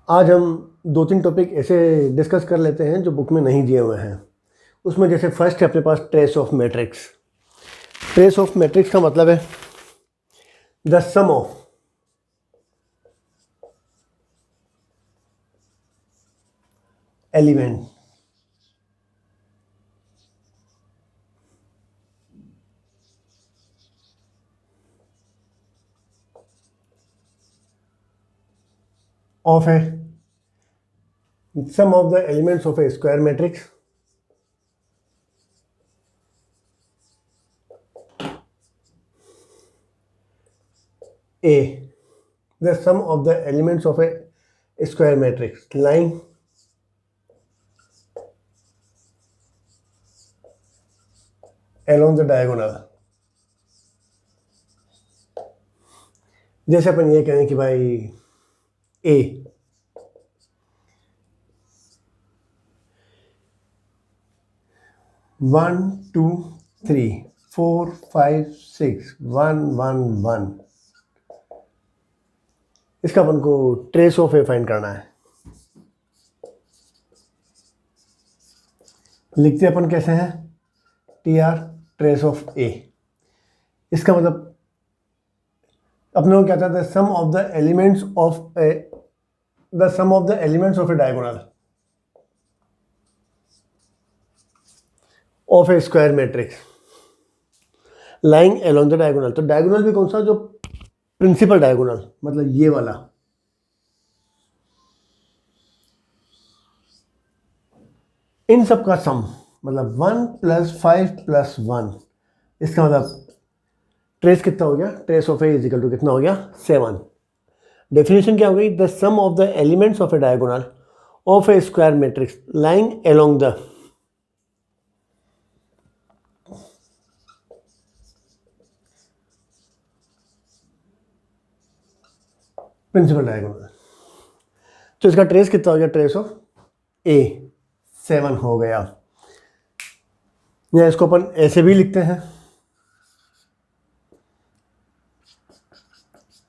आज हम दो तीन टॉपिक ऐसे डिस्कस कर लेते हैं जो बुक में नहीं दिए हुए हैं। उसमें जैसे फर्स्ट है अपने पास trace of matrix. Trace of matrix का मतलब है the sum of element of a sum of the elements of a square matrix A, the sum of the elements of a square matrix lying along the diagonal। जैसे अपन ये कहें कि भाई A 1 2 3 4 5 6 1 1 1, इसका अपन को ट्रेस ऑफ ए फाइंड करना है। लिखते अपन कैसे हैं, TR ट्रेस ऑफ ए। इसका मतलब अपने को क्या था, the sum of the elements of a diagonal of a square matrix lying along the diagonal. तो डायगोनल भी कौन सा, जो प्रिंसिपल डायगोनल, मतलब ये वाला। इन सब का सम मतलब 1 + 5 + 1, इसका मतलब ट्रेस कितना हो गया, trace of A is equal to कितना हो गया, 7। डेफिनेशन क्या हो गई, the sum of the elements of a diagonal of a square matrix lying along the principal diagonal. तो इसका ट्रेस कितना हो गया, ट्रेस ऑफ ए 7 हो गया। या इसको अपन ऐसे भी लिखते हैं,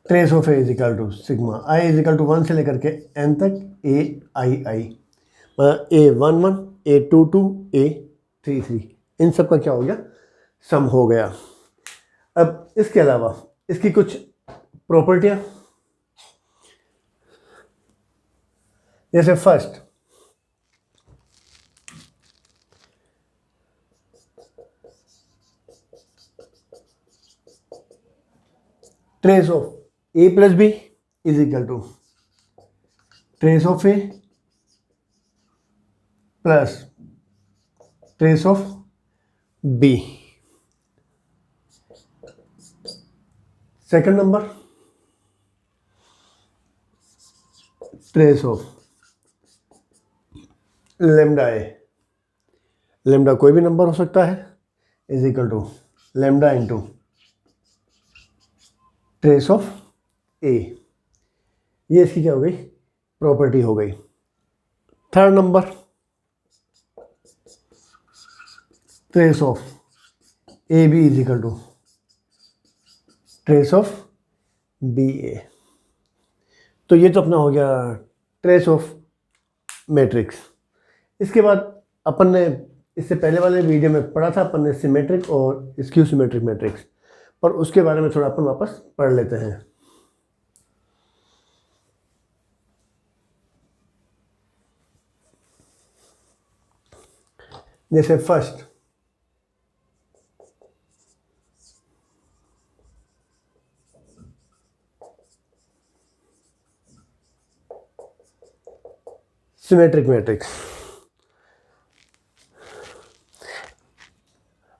trace of A is equal to sigma I is equal to 1 से लेकर के n तक ai, मतलब A11 A22 A33, इन सब का क्या हो गया, सम हो गया। अब इसके अलावा इसकी कुछ प्रॉपर्टियां, जैसे first trace of A + B is equal to trace of A plus trace of B। Second number trace of lambda A, lambda कोई भी नंबर हो सकता है, is equal to lambda into trace of A. ये इसकी क्या हो गई, प्रॉपर्टी हो गई। Third number trace of A B is equal to trace of B A. तो ये तो अपना हो गया ट्रेस ऑफ मैट्रिक्स। इसके बाद अपन ने इससे पहले वाले वीडियो में पढ़ा था अपन ने सिमेट्रिक और स्क्यू सिमेट्रिक मैट्रिक्स, पर उसके बारे में थोड़ा अपन वापस पढ़ लेते हैं। जैसे फर्स्ट सिमेट्रिक मैट्रिक्स।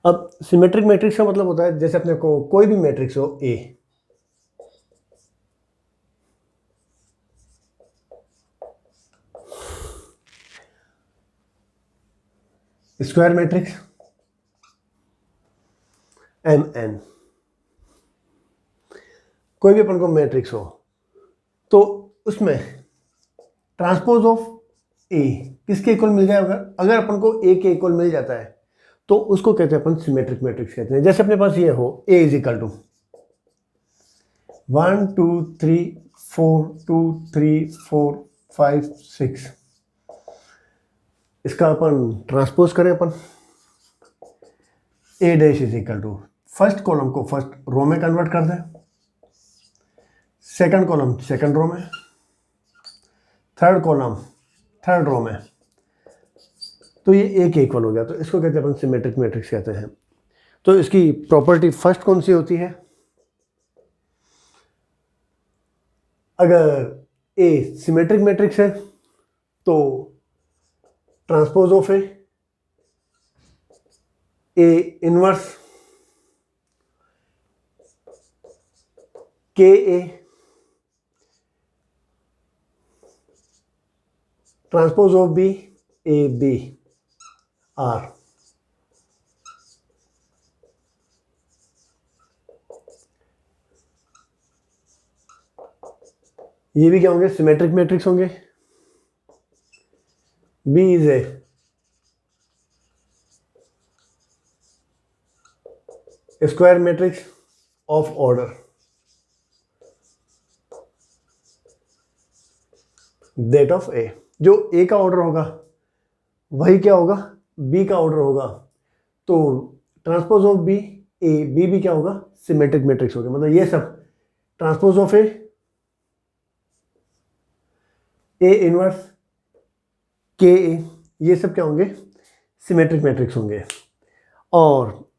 अब सिमेट्रिक मैट्रिक्स का मतलब होता है, जैसे अपने को कोई भी मैट्रिक्स हो ए, स्क्वायर मैट्रिक्स MN, कोई भी अपन को मैट्रिक्स हो तो उसमें ट्रांसपोज ऑफ ए किसके इक्वल मिल जाएगा, अगर अपन को ए के इक्वल मिल जाता है तो उसको कहते हैं अपन सिमेट्रिक मैट्रिक्स कहते हैं। जैसे अपने पास ये हो A इज इक्वल टू 1 2 3 4 2 3 4 5 6, इसका अपन ट्रांसपोज करें अपन A dash is equal to first column को फर्स्ट रो में कन्वर्ट कर दें, सेकंड कॉलम सेकंड रो में, थर्ड कॉलम थर्ड रो में, तो ये ए के इक्वल हो गया। तो इसको कहते हैं अपन सिमेट्रिक मैट्रिक्स कहते हैं। तो इसकी प्रॉपर्टी फर्स्ट कौन सी होती है? अगर ए सिमेट्रिक मैट्रिक्स है तो ट्रांसपोज ऑफ ए इनवर्स के A transpose of B A B are. ये भी क्या होंगे? सिमेट्रिक मैट्रिक्स होंगे। B is a square matrix of order that of A. जो ए का ऑर्डर होगा वही क्या होगा? बी का ऑर्डर होगा। तो transpose of B A B भी क्या होगा? सिमेट्रिक मैट्रिक्स होगा। मतलब ये सब ट्रांसपोज ऑफ ए इनवर्स के ए, ये सब क्या होंगे? सिमेट्रिक मैट्रिक्स होंगे। और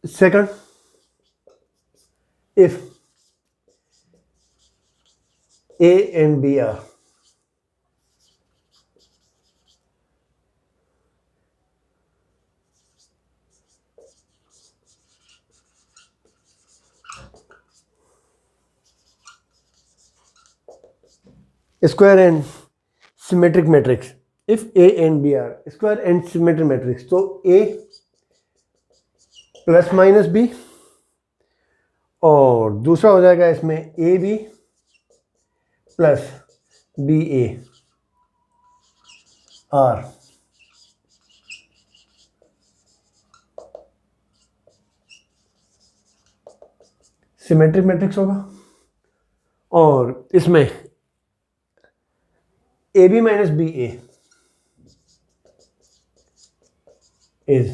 second, if A and B are square and symmetric matrix, if A and B are square and symmetric matrix, तो ए प्लस माइनस बी, और दूसरा हो जाएगा इसमें A B plus B A are. Symmetric matrix होगा। और इसमें A B minus B A is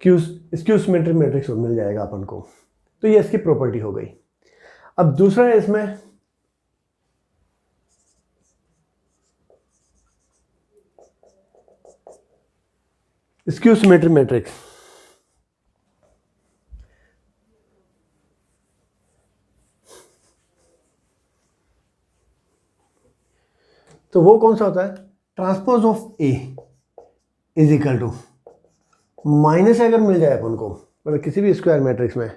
skew symmetric matrix मिल जाएगा अपन को। तो ये इसकी प्रॉपर्टी हो गई। अब दूसरा है इसमें स्क्यू सिमेट्रिक मैट्रिक्स। तो वो कौन सा होता है? Transpose of A is equal to minus अगर मिल जाए अपन को, मतलब किसी भी स्क्वायर मैट्रिक्स में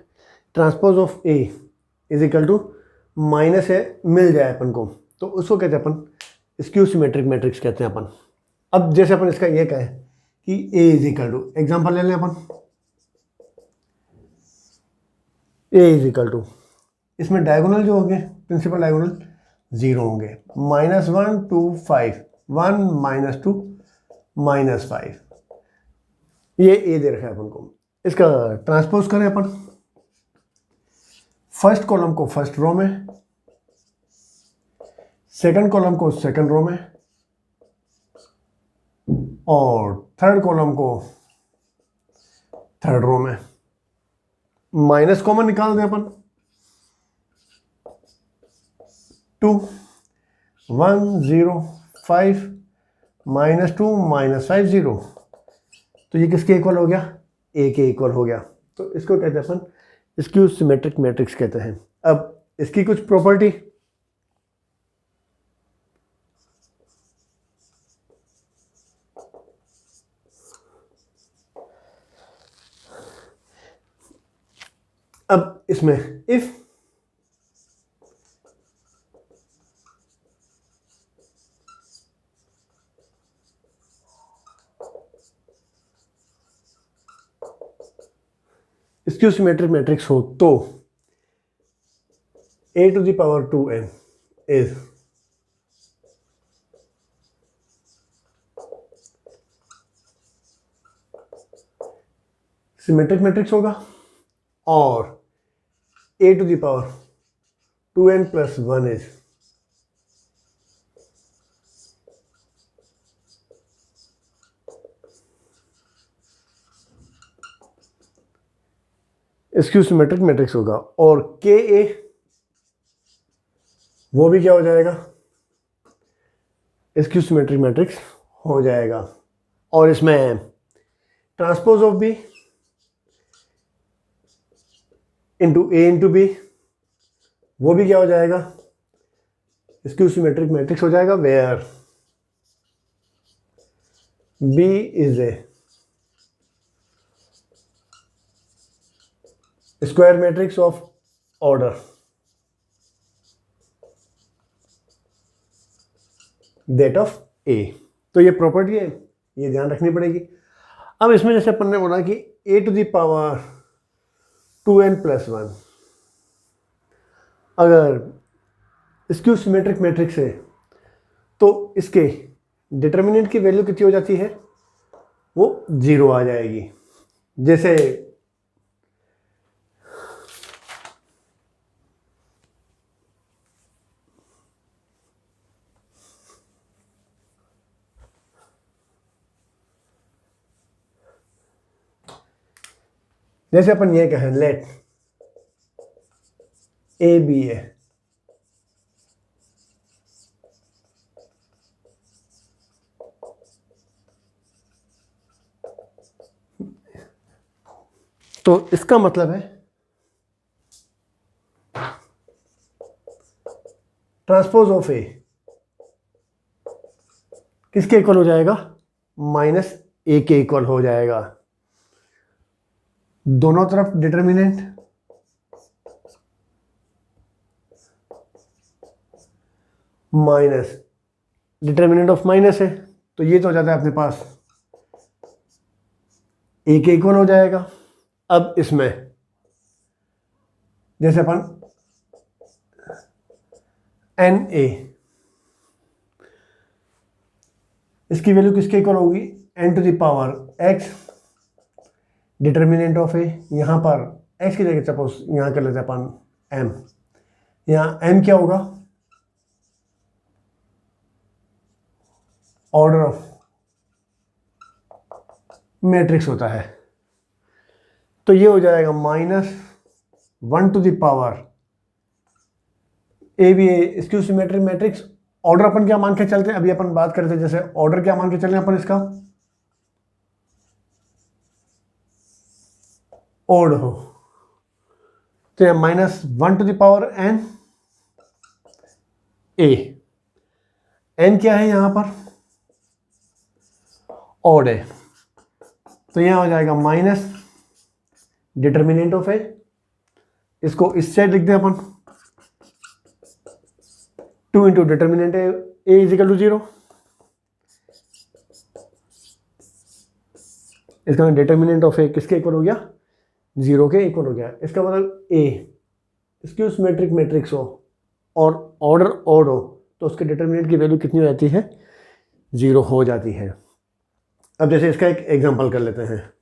transpose of A is equal to minus है मिल जाए अपन को, तो उसको कहते हैं अपन स्क्यू सिमेट्रिक मैट्रिक्स कहते हैं अपन। अब जैसे अपन इसका ये कहें कि ए इज इक्वल टू, एग्जाम्पल ले लें अपन, ए इज इक्वल टू, इसमें डायगोनल जो होंगे प्रिंसिपल डायगोनल 0 होंगे, -1 2 5 1 -2 -5, ये ए दे रखा है अपन को। इसका ट्रांसपोज करें अपन, फर्स्ट कॉलम को फर्स्ट रो में, सेकंड कॉलम को सेकंड रो में, और थर्ड कॉलम को थर्ड रो में। माइनस कॉमन निकाल दें अपन, 2 1 0 5 -2 -5 0, तो ये किसके इक्वल हो गया? ए के इक्वल हो गया। तो इसको कहते हैं अपन स्क्यू सिमेट्रिक मैट्रिक्स कहते हैं। अब इसकी कुछ प्रॉपर्टी, अब इसमें इफ स्क्यू सिमेट्रिक मैट्रिक्स हो तो a⁴n इज सिमेट्रिक मैट्रिक्स होगा और a to the power 2n plus 1 is skew symmetric matrix होगा और के ए वो भी क्या हो जाएगा, स्क्यू सिमेट्रिक मैट्रिक्स हो जाएगा। और इसमें transpose of B into A into B वो भी क्या हो जाएगा, स्क्यू सिमेट्रिक मैट्रिक्स हो जाएगा, where B is a square matrix of order that of A. तो ये प्रॉपर्टी है, ये ध्यान रखनी पड़ेगी। अब इसमें जैसे अपन ने बोला कि A to the power 2n plus 1 अगर स्क्यू सिमेट्रिक मैट्रिक्स है तो इसके डिटर्मिनेंट की वैल्यू कितनी हो जाती है, वो 0 आ जाएगी। जैसे अपन ये कहें लेट ए बी ए तो इसका मतलब है ट्रांसपोज ऑफ ए किसके इक्वल हो जाएगा, माइनस ए के इक्वल हो जाएगा। दोनों तरफ determinant minus determinant of minus है तो ये तो हो जाता है अपने पास ए के इक्वल हो जाएगा। अब इसमें जैसे अपन एन ए इसकी वैल्यू किसके इक्वल होगी, n to the power x determinant of A, यहाँ पर x की जगह सपोज यहाँ कर लेते हैं अपन m, यहाँ m क्या होगा, ऑर्डर ऑफ मैट्रिक्स होता है। तो ये हो जाएगा -1 to the power A B A skew symmetric matrix. Order अपन क्या मान के चलते हैं, अभी अपन बात करते हैं जैसे ऑर्डर क्या मान के चल रहे हैं अपन इसका, ओड हो तो यह -1 to the power n a, n क्या है यहां पर, ओड है तो यहां हो जाएगा माइनस डिटर्मिनेंट ऑफ ए, इसको इस साइड लिख दें अपन 2 into determinant A is equal to 0, इसका डिटर्मिनेंट ऑफ ए किसके इक्वल हो गया, 0 के इक्वल हो गया। इसका मतलब ए स्क्यू सिमेट्रिक मैट्रिक्स हो और ऑर्डर ऑड हो तो उसके डिटर्मिनेंट की वैल्यू कितनी हो जाती है, 0 हो जाती है। अब जैसे इसका एक एग्जांपल कर लेते हैं,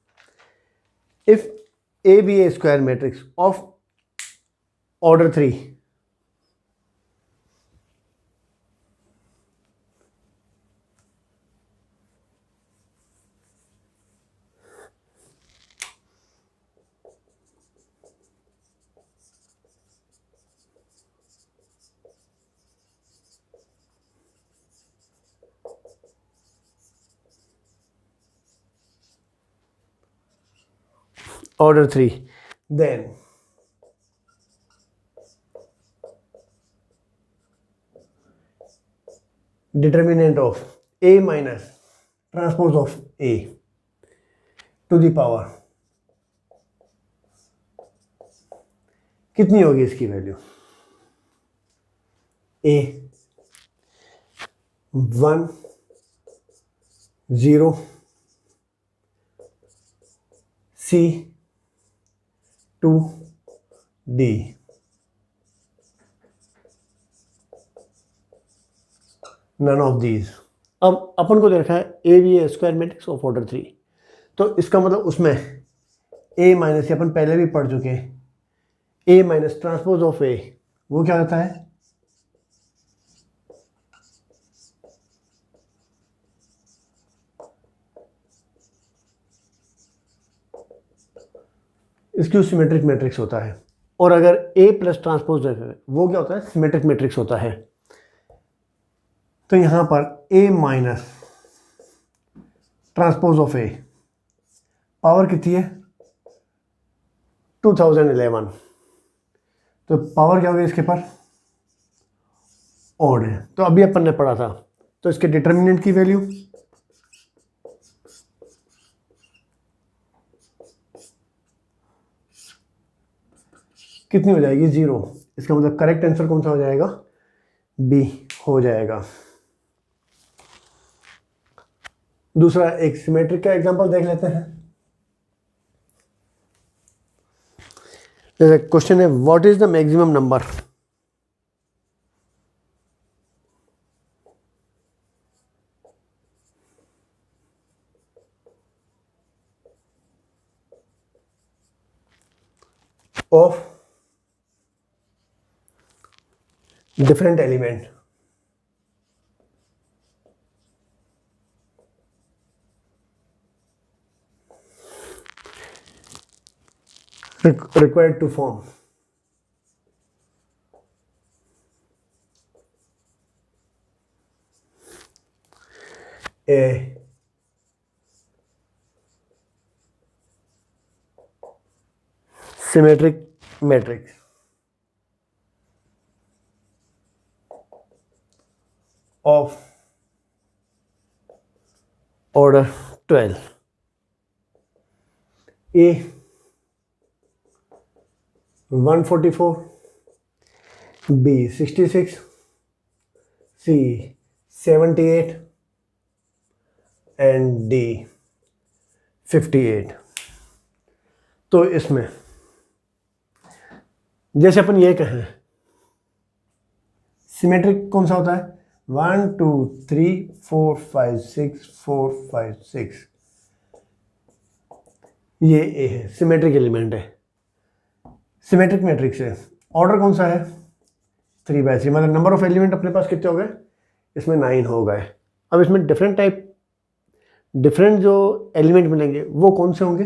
if A B a square matrix of order 3 order 3, then determinant of a minus transpose of a to the power कितनी होगी इसकी value, a 1 0 c 2 d, none of these. अब अपन को देखा है A B a square matrix of order 3, तो इसका मतलब उसमें ए माइनस, ये अपन पहले भी पढ़ चुके हैं, ए माइनस ट्रांसपोज ऑफ ए, वो क्या होता है, इसकी सिमेट्रिक मैट्रिक्स होता है। और अगर ए प्लस ट्रांसपोज है वो क्या होता है, सिमेट्रिक मैट्रिक्स होता है। तो यहां पर A minus transpose of A, power कितनी है 2011, तो पावर क्या होगी इसके पर, ऑड है। तो अभी अपन ने पढ़ा था, तो इसके डिटर्मिनेंट की वैल्यू कितनी हो जाएगी, 0। इसका मतलब करेक्ट आंसर कौन सा हो जाएगा, बी हो जाएगा। दूसरा एक सिमेट्रिक का एग्जांपल देख लेते हैं। जैसे क्वेश्चन है, what is the maximum number of different element required to form a symmetric matrix of order 12, A 144, B 66, C 78 and D 58। तो इसमें जैसे अपन ये कहें, सिमेट्रिक कौन सा होता है, 1 2 3 4 5 6 4 5 6, ये ए है, सिमेट्रिक एलिमेंट है, सिमेट्रिक मैट्रिक्स है। ऑर्डर कौन सा है, 3/3, मतलब नंबर ऑफ एलिमेंट अपने पास कितने हो गए, इसमें 9 हो गए। अब इसमें डिफरेंट जो एलिमेंट मिलेंगे वो कौन से होंगे,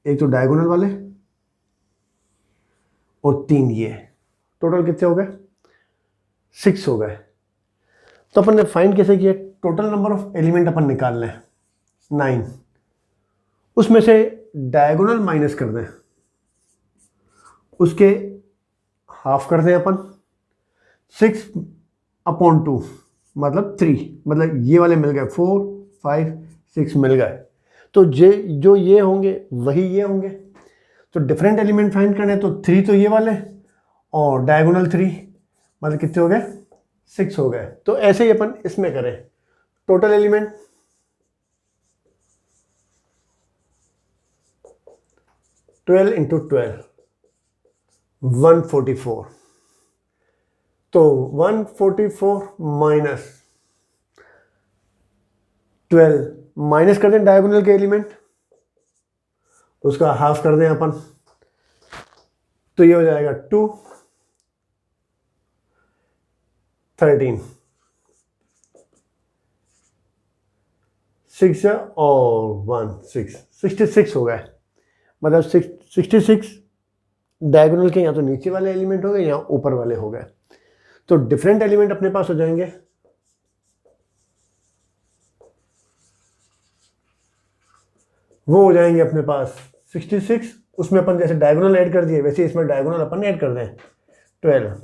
एक तो डायगोनल वाले और 3 ये, टोटल कितने हो गए, 6 हो गए। तो अपन ने फाइंड कैसे किया, टोटल नंबर ऑफ एलिमेंट अपन निकाल लें 9, उसमें से डायगोनल माइनस कर दें, उसके हाफ कर दें अपन, 6/2 मतलब 3, मतलब ये वाले मिल गए, 4 5 6 मिल गए। तो जो ये होंगे वही ये होंगे। तो डिफरेंट एलिमेंट फाइंड करने, तो 3 तो ये वाले और डायगोनल 3, मतलब कितने हो गए, 6 हो गए। तो ऐसे ही अपन इसमें करें, टोटल एलिमेंट 12 × 12 144, तो 144 माइनस 12 माइनस कर दें डायगोनल के एलिमेंट, उसका हाफ कर दें अपन, तो ये हो जाएगा 2 13 6 और 1 6 66 हो गए। मतलब 66 डायगोनल के या तो नीचे वाले एलिमेंट हो गए या ऊपर वाले हो गए। तो डिफरेंट एलिमेंट अपने पास हो जाएंगे, वो हो जाएंगे अपने पास 66, उसमें अपन जैसे डायगोनल ऐड कर दिए वैसे इसमें डायगोनल अपन ऐड कर दें 12,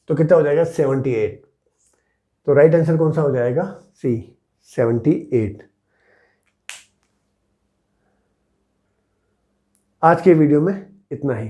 तो कितना हो जाएगा 78। तो राइट आंसर कौन सा हो जाएगा, सी 78। आज के वीडियो में इतना ही।